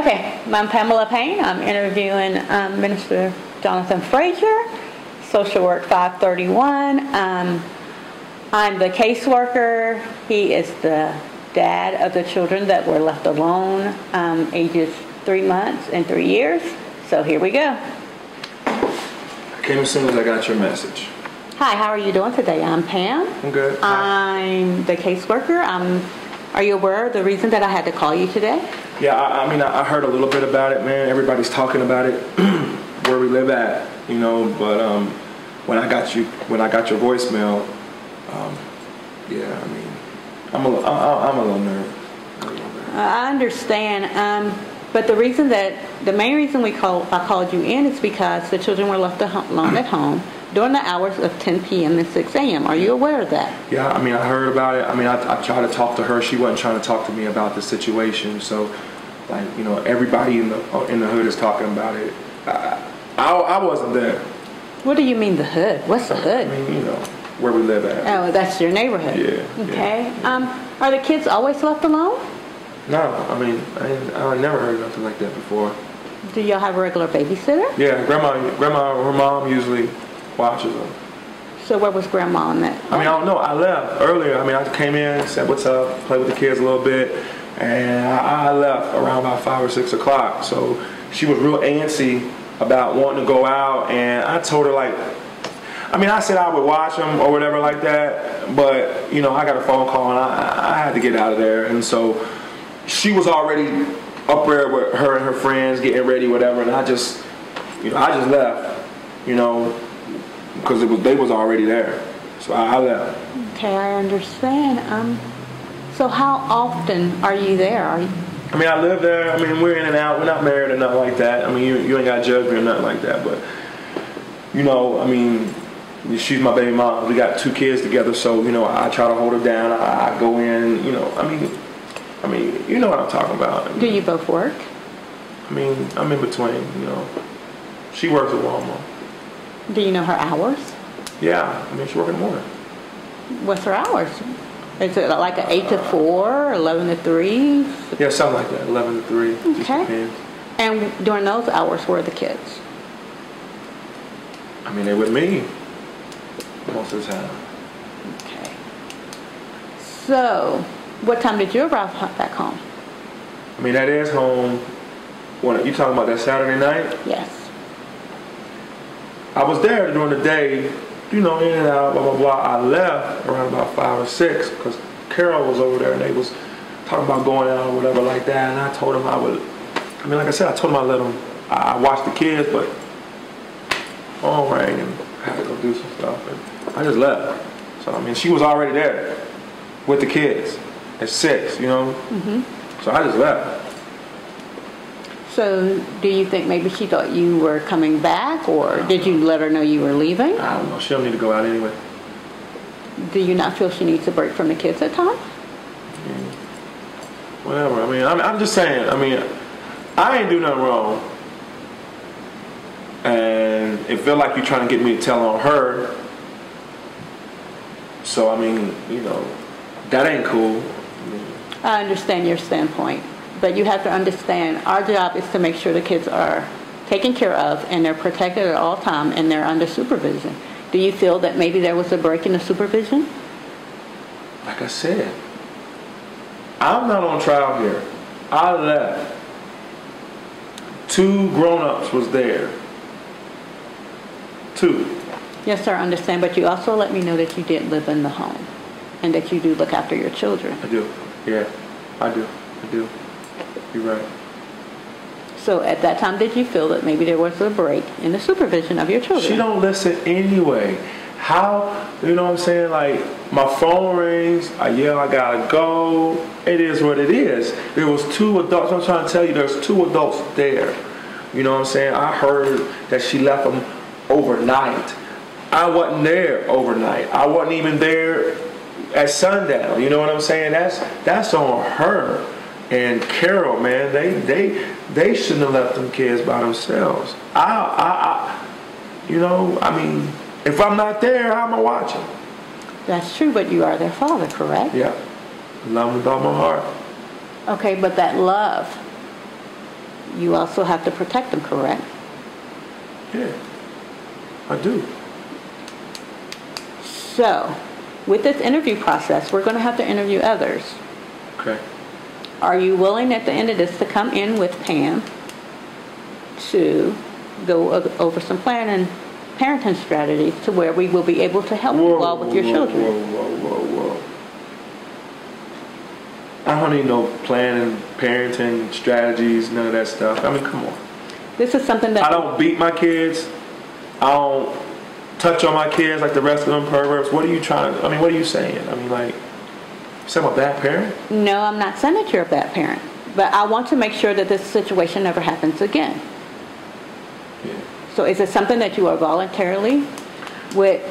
Okay, I'm Pamela Payne. I'm interviewing Minister Jonathan Frazier, Social Work 531. I'm the caseworker. He is the dad of the children that were left alone, ages 3 months and 3 years. So here we go. I came as soon as I got your message. Hi, how are you doing today? I'm Pam. I'm good. I'm the caseworker. Are you aware of the reason that I had to call you today? Yeah, I heard a little bit about it, man. Everybody's talking about it, where we live at, you know. But when I got your voicemail, yeah, I mean, I'm a little nervous. I understand, but the main reason I called you in is because the children were left alone at home during the hours of 10 p.m. and 6 a.m. Are you aware of that? Yeah, I mean, I heard about it. I mean, I tried to talk to her. She wasn't trying to talk to me about the situation. So, like, you know, everybody in the hood is talking about it. I wasn't there. What do you mean the hood? What's the hood? I mean, you know, where we live at. Oh, that's your neighborhood. Yeah. Okay. Yeah. Are the kids always left alone? No, I mean, I never heard nothing like that before. Do y'all have a regular babysitter? Yeah, grandma, her mom usually watches them. So where was grandma on that? I mean, I don't know. I left earlier. I mean, I came in, said what's up, played with the kids a little bit, and I left around about 5 or 6 o'clock. So she was real antsy about wanting to go out, and I told her, like, I mean, I said I would watch them or whatever like that, but, you know, I got a phone call, and I had to get out of there. And so she was already up there with her and her friends getting ready, whatever, and I just left, you know, because they was already there. So I left. Okay, I understand. So how often are you there? I mean, I live there. I mean, we're in and out. We're not married or nothing like that. I mean, you ain't got to judge me or nothing like that. But, you know, I mean, she's my baby mom. We got 2 kids together, so, you know, I try to hold her down. I go in, you know, I mean, you know what I'm talking about. I mean, do you both work? I mean, I'm in between, you know. She works at Walmart. Do you know her hours? Yeah, I mean, she works in the morning. What's her hours? Is it like an 8 to 4, 11 to 3? Yeah, something like that, 11 to 3. Okay. Just depends. And during those hours, where are the kids? I mean, they're with me most of the time. Okay. So, what time did you arrive back home? I mean, that is home. When you talking about that Saturday night? Yes. I was there during the day, you know, in and out, blah, blah, blah. I left around about 5 or 6 because Carol was over there and they was talking about going out or whatever like that. And I told them I mean, like I said, I told them I'd let them, I watched the kids, but phone rang and I had to go do some stuff. And I just left. So, I mean, she was already there with the kids at 6, you know. Mm-hmm. So I just left. So, do you think maybe she thought you were coming back, or did you let her know you were leaving? I don't know. She don't need to go out anyway. Do you not feel she needs a break from the kids at times? Whatever. I mean, I'm just saying. I mean, I ain't do nothing wrong, and it felt like you're trying to get me to tell on her. So, I mean, you know, that ain't cool. I understand your standpoint. But you have to understand, our job is to make sure the kids are taken care of and they're protected at all times and they're under supervision. Do you feel that maybe there was a break in the supervision? Like I said, I'm not on trial here. I left. 2 grown-ups was there. 2. Yes, sir, I understand. But you also let me know that you did live in the home and that you do look after your children. I do. Yeah, I do. You're right. So at that time, did you feel that maybe there was a break in the supervision of your children? She don't listen anyway. How, you know what I'm saying? Like, my phone rings, I yell, I gotta go. It is what it is. There was 2 adults. I'm trying to tell you, there's 2 adults there. You know what I'm saying? I heard that she left them overnight. I wasn't there overnight. I wasn't even there at sundown. You know what I'm saying? That's on her. And Carol, man, they shouldn't have left them kids by themselves. You know, I mean, if I'm not there, how am I watching? That's true, but you are their father, correct? Yeah. Love them with all my heart. Okay, but that love you also have to protect them, correct? Yeah, I do. So, with this interview process, we're going to have to interview others. Okay. Are you willing at the end of this to come in with Pam to go over some plan and parenting strategies to where we will be able to help you all with your children? Whoa. I don't need no planning, parenting strategies, none of that stuff. I mean, come on. This is something that... I don't beat my kids. I don't touch on my kids like the rest of them perverts. What are you trying to... I mean, what are you saying? I mean, like, you say I'm a bad parent? No, I'm not saying that you're a bad parent. But I want to make sure that this situation never happens again. Yeah. So is it something that you are voluntarily would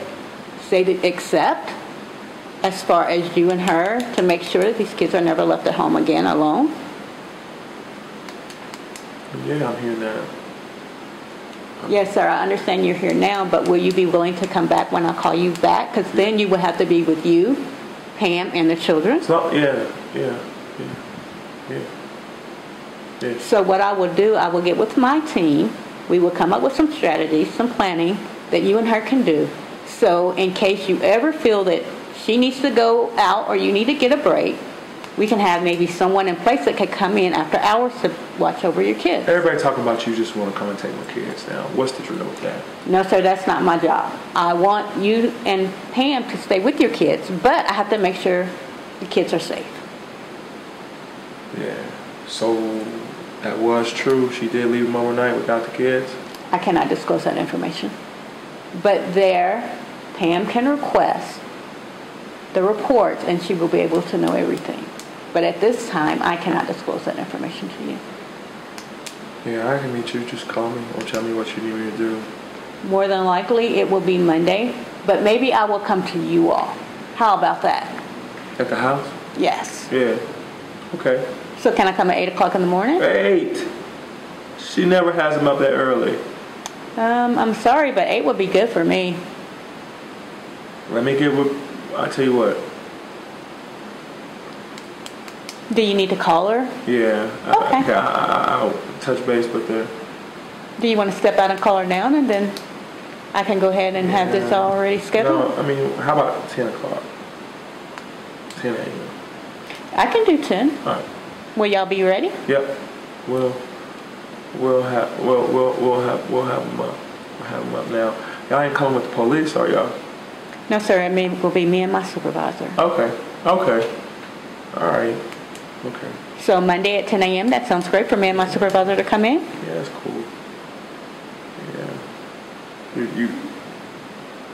say to accept as far as you and her to make sure that these kids are never left at home again alone? Yeah, I'm here now. Yes, sir, I understand you're here now, but will you be willing to come back when I call you back? Because then you will have to be with you, Pam, and the children. So, yeah. So what I will do, I will get with my team. We will come up with some strategies, some planning that you and her can do. So in case you ever feel that she needs to go out or you need to get a break, we can have maybe someone in place that could come in after hours to watch over your kids. Everybody talking about you just want to come and take my kids now. What's the drill with that? No, sir, that's not my job. I want you and Pam to stay with your kids, but I have to make sure the kids are safe. Yeah. So that was true. She did leave them overnight without the kids? I cannot disclose that information. But there, Pam can request the reports and she will be able to know everything. But at this time, I cannot disclose that information to you. Yeah, I can meet you. Just call me or tell me what you need me to do. More than likely, it will be Monday, but maybe I will come to you all. How about that? At the house? Yes. Yeah. Okay. So can I come at 8 o'clock in the morning? 8? She never has them up that early. I'm sorry, but 8 would be good for me. Let me get with... I'll tell you what. Do you need to call her? Yeah. Okay. I'll touch base with her. Do you want to step out and call her now, and then I can go ahead and have this already scheduled? No, I mean, how about 10 o'clock? 10 a.m. I can do 10. All right. Will y'all be ready? Yep. We'll have them up. We'll have them up now. Y'all ain't coming with the police, are y'all? No, sir. It will be me and my supervisor. Okay. All right. Okay. So Monday at 10 a.m., that sounds great for me and my supervisor to come in? Yeah, that's cool. Yeah.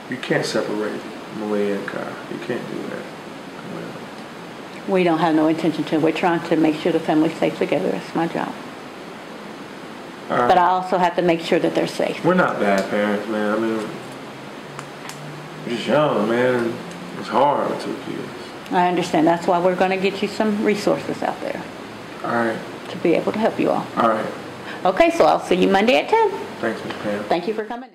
You can't separate Malia and Kai. You can't do that. We don't have no intention to. We're trying to make sure the family stays together. That's my job. All right. But I also have to make sure that they're safe. We're not bad parents, man. I mean, we're just young, man. It's hard with 2 kids. I understand. That's why we're going to get you some resources out there. All right. To be able to help you all. All right. Okay, so I'll see you Monday at 10. Thanks, Ms. Pam. Thank you for coming.